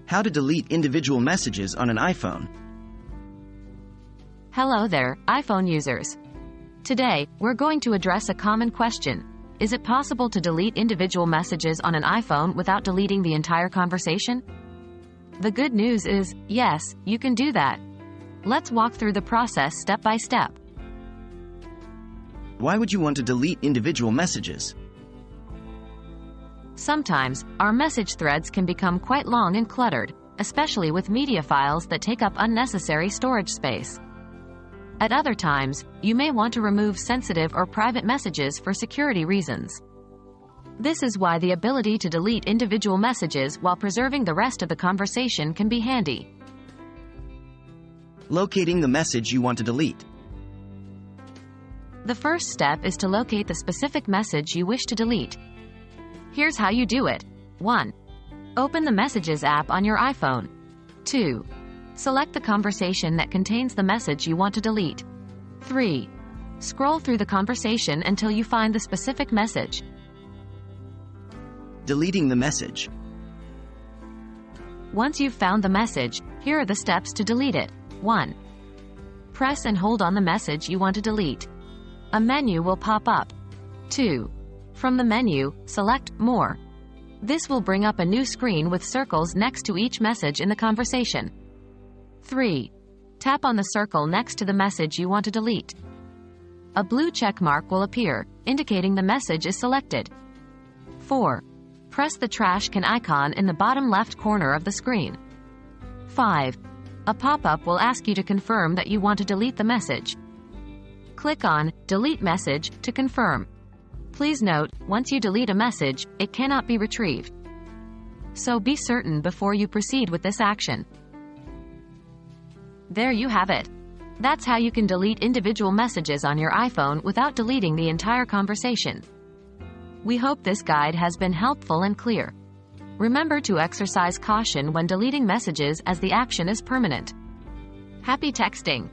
How to delete individual messages on an iPhone. Hello there, iPhone users. Today, we're going to address a common question. Is it possible to delete individual messages on an iPhone without deleting the entire conversation? The good news is, yes, you can do that. Let's walk through the process step by step. Why would you want to delete individual messages? Sometimes, our message threads can become quite long and cluttered, especially with media files that take up unnecessary storage space. At other times, you may want to remove sensitive or private messages for security reasons. This is why the ability to delete individual messages while preserving the rest of the conversation can be handy. Locating the message you want to delete. The first step is to locate the specific message you wish to delete. Here's how you do it. 1. Open the Messages app on your iPhone. 2. Select the conversation that contains the message you want to delete. 3. Scroll through the conversation until you find the specific message. Deleting the message. Once you've found the message, here are the steps to delete it. 1. Press and hold on the message you want to delete. A menu will pop up. 2. From the menu, select More. This will bring up a new screen with circles next to each message in the conversation. 3. Tap on the circle next to the message you want to delete. A blue check mark will appear, indicating the message is selected. 4. Press the trash can icon in the bottom left corner of the screen. 5. A pop-up will ask you to confirm that you want to delete the message. Click on Delete Message to confirm. Please note, once you delete a message, it cannot be retrieved. So be certain before you proceed with this action. There you have it. That's how you can delete individual messages on your iPhone without deleting the entire conversation. We hope this guide has been helpful and clear. Remember to exercise caution when deleting messages as the action is permanent. Happy texting!